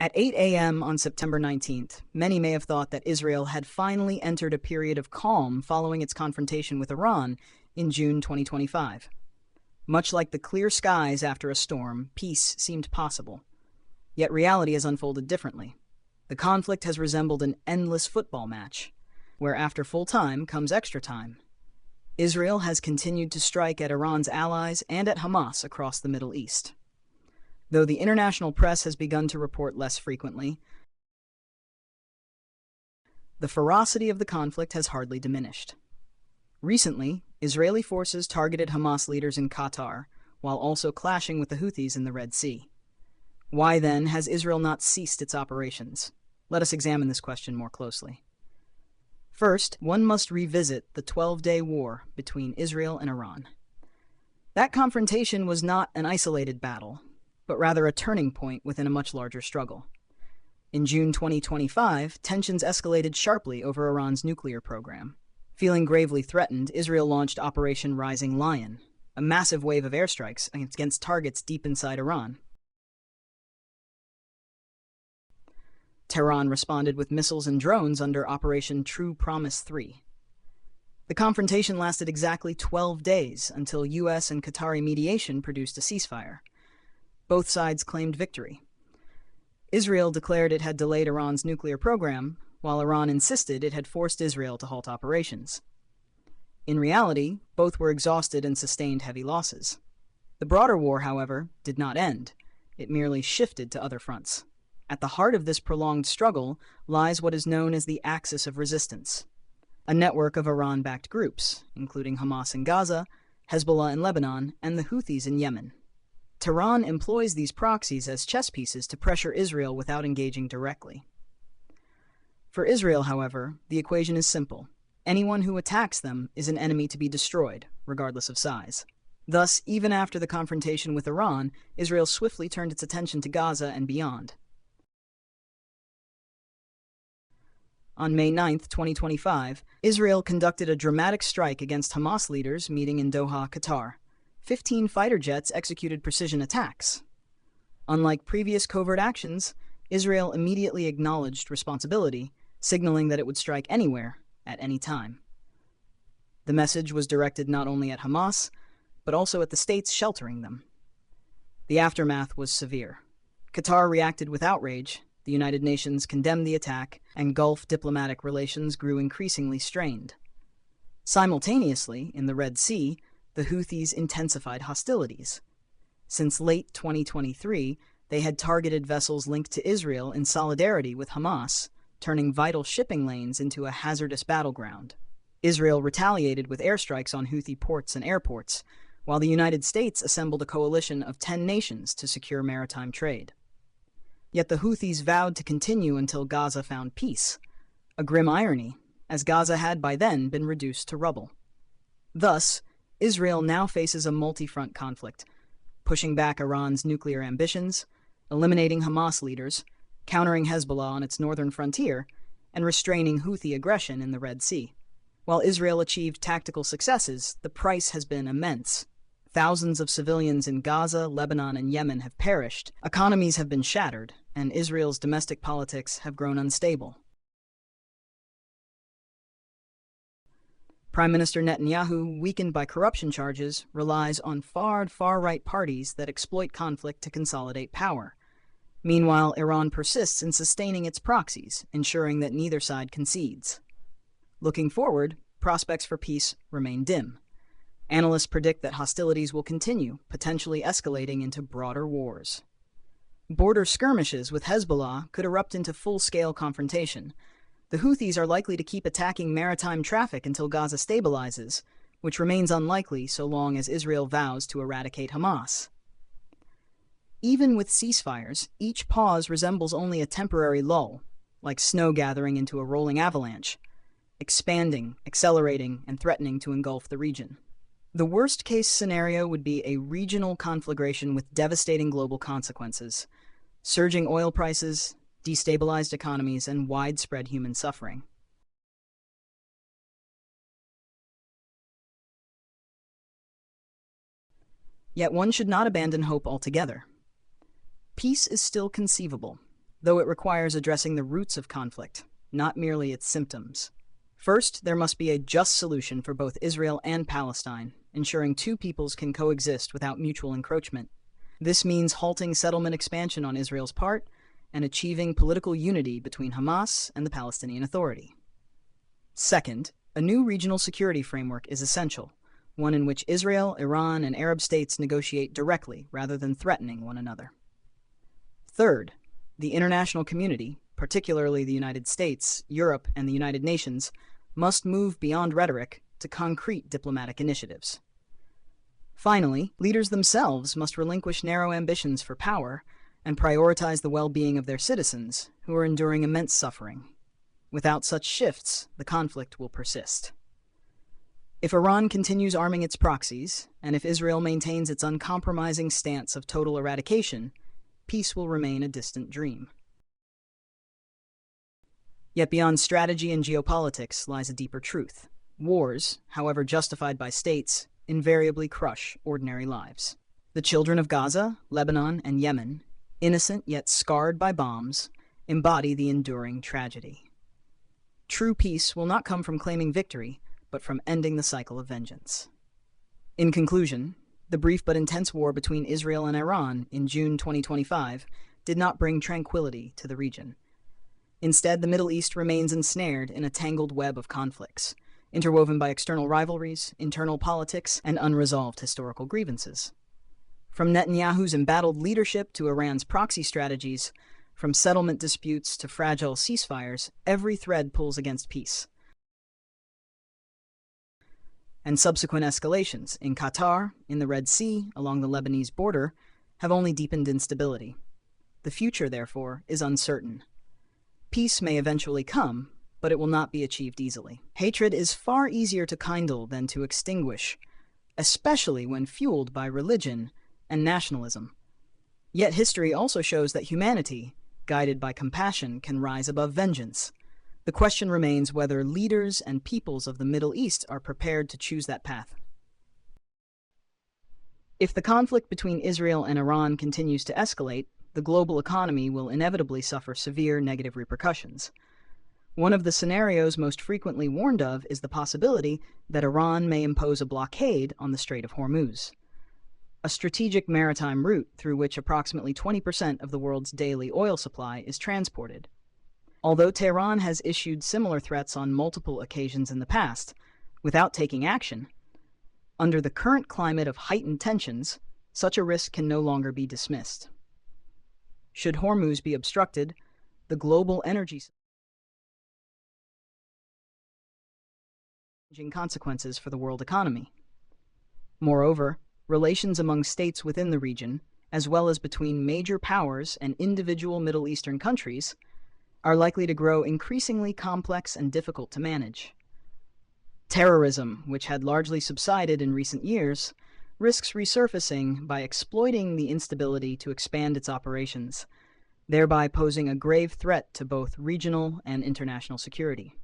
At 8 a.m. on September 19th, many may have thought that Israel had finally entered a period of calm following its confrontation with Iran in June 2025. Much like the clear skies after a storm, peace seemed possible. Yet reality has unfolded differently. The conflict has resembled an endless football match, where after full time comes extra time. Israel has continued to strike at Iran's allies and at Hamas across the Middle East. Though the international press has begun to report less frequently, the ferocity of the conflict has hardly diminished. Recently, Israeli forces targeted Hamas leaders in Qatar, while also clashing with the Houthis in the Red Sea. Why, then, has Israel not ceased its operations? Let us examine this question more closely. First, one must revisit the 12-day war between Israel and Iran. That confrontation was not an isolated battle, but rather a turning point within a much larger struggle. In June 2025, tensions escalated sharply over Iran's nuclear program. Feeling gravely threatened, Israel launched Operation Rising Lion, a massive wave of airstrikes against targets deep inside Iran. Tehran responded with missiles and drones under Operation True Promise 3. The confrontation lasted exactly 12 days until U.S. and Qatari mediation produced a ceasefire. Both sides claimed victory. Israel declared it had delayed Iran's nuclear program, while Iran insisted it had forced Israel to halt operations. In reality, both were exhausted and sustained heavy losses. The broader war, however, did not end. It merely shifted to other fronts. At the heart of this prolonged struggle lies what is known as the Axis of Resistance, a network of Iran-backed groups, including Hamas in Gaza, Hezbollah in Lebanon, and the Houthis in Yemen. Tehran employs these proxies as chess pieces to pressure Israel without engaging directly. For Israel, however, the equation is simple. Anyone who attacks them is an enemy to be destroyed, regardless of size. Thus, even after the confrontation with Iran, Israel swiftly turned its attention to Gaza and beyond. On May 9, 2025, Israel conducted a dramatic strike against Hamas leaders meeting in Doha, Qatar. 15 fighter jets executed precision attacks. Unlike previous covert actions, Israel immediately acknowledged responsibility, signaling that it would strike anywhere, at any time. The message was directed not only at Hamas, but also at the states sheltering them. The aftermath was severe. Qatar reacted with outrage, the United Nations condemned the attack, and Gulf diplomatic relations grew increasingly strained. Simultaneously, in the Red Sea, the Houthis intensified hostilities. Since late 2023, they had targeted vessels linked to Israel in solidarity with Hamas, turning vital shipping lanes into a hazardous battleground. Israel retaliated with airstrikes on Houthi ports and airports, while the United States assembled a coalition of 10 nations to secure maritime trade. Yet the Houthis vowed to continue until Gaza found peace, a grim irony, as Gaza had by then been reduced to rubble. Thus, Israel now faces a multi-front conflict, pushing back Iran's nuclear ambitions, eliminating Hamas leaders, countering Hezbollah on its northern frontier, and restraining Houthi aggression in the Red Sea. While Israel achieved tactical successes, the price has been immense. Thousands of civilians in Gaza, Lebanon, and Yemen have perished, economies have been shattered, and Israel's domestic politics have grown unstable. Prime Minister Netanyahu, weakened by corruption charges, relies on far-right parties that exploit conflict to consolidate power. Meanwhile, Iran persists in sustaining its proxies, ensuring that neither side concedes. Looking forward, prospects for peace remain dim. Analysts predict that hostilities will continue, potentially escalating into broader wars. Border skirmishes with Hezbollah could erupt into full-scale confrontation. The Houthis are likely to keep attacking maritime traffic until Gaza stabilizes, which remains unlikely so long as Israel vows to eradicate Hamas. Even with ceasefires, each pause resembles only a temporary lull, like snow gathering into a rolling avalanche, expanding, accelerating, and threatening to engulf the region. The worst-case scenario would be a regional conflagration with devastating global consequences, surging oil prices, destabilized economies, and widespread human suffering. Yet one should not abandon hope altogether. Peace is still conceivable. though it requires addressing the roots of conflict, not merely its symptoms. First, there must be a just solution for both Israel and Palestine, ensuring two peoples can coexist without mutual encroachment. This means halting settlement expansion on Israel's part and achieving political unity between Hamas and the Palestinian Authority. Second, a new regional security framework is essential, one in which Israel, Iran, and Arab states negotiate directly rather than threatening one another. Third, the international community, particularly the United States, Europe, and the United Nations, must move beyond rhetoric to concrete diplomatic initiatives. Finally, leaders themselves must relinquish narrow ambitions for power and prioritize the well-being of their citizens, who are enduring immense suffering. Without such shifts, the conflict will persist. If Iran continues arming its proxies, and if Israel maintains its uncompromising stance of total eradication, peace will remain a distant dream. Yet beyond strategy and geopolitics lies a deeper truth. Wars, however justified by states, invariably crush ordinary lives. The children of Gaza, Lebanon, and Yemen, innocent yet scarred by bombs, embody the enduring tragedy. True peace will not come from claiming victory, but from ending the cycle of vengeance. In conclusion, the brief but intense war between Israel and Iran in June 2025 did not bring tranquility to the region. Instead, the Middle East remains ensnared in a tangled web of conflicts, interwoven by external rivalries, internal politics, and unresolved historical grievances. From Netanyahu's embattled leadership to Iran's proxy strategies, from settlement disputes to fragile ceasefires, every thread pulls against peace. And subsequent escalations in Qatar, in the Red Sea, along the Lebanese border, have only deepened instability. The future, therefore, is uncertain. Peace may eventually come, but it will not be achieved easily. Hatred is far easier to kindle than to extinguish, especially when fueled by religion and nationalism. Yet history also shows that humanity, guided by compassion, can rise above vengeance. The question remains whether leaders and peoples of the Middle East are prepared to choose that path. If the conflict between Israel and Iran continues to escalate, the global economy will inevitably suffer severe negative repercussions. One of the scenarios most frequently warned of is the possibility that Iran may impose a blockade on the Strait of Hormuz, a strategic maritime route through which approximately 20% of the world's daily oil supply is transported. Although Tehran has issued similar threats on multiple occasions in the past, without taking action, under the current climate of heightened tensions, such a risk can no longer be dismissed. Should Hormuz be obstructed, the global energy consequences for the world economy. Moreover, relations among states within the region, as well as between major powers and individual Middle Eastern countries, are likely to grow increasingly complex and difficult to manage. Terrorism, which had largely subsided in recent years, risks resurfacing by exploiting the instability to expand its operations, thereby posing a grave threat to both regional and international security.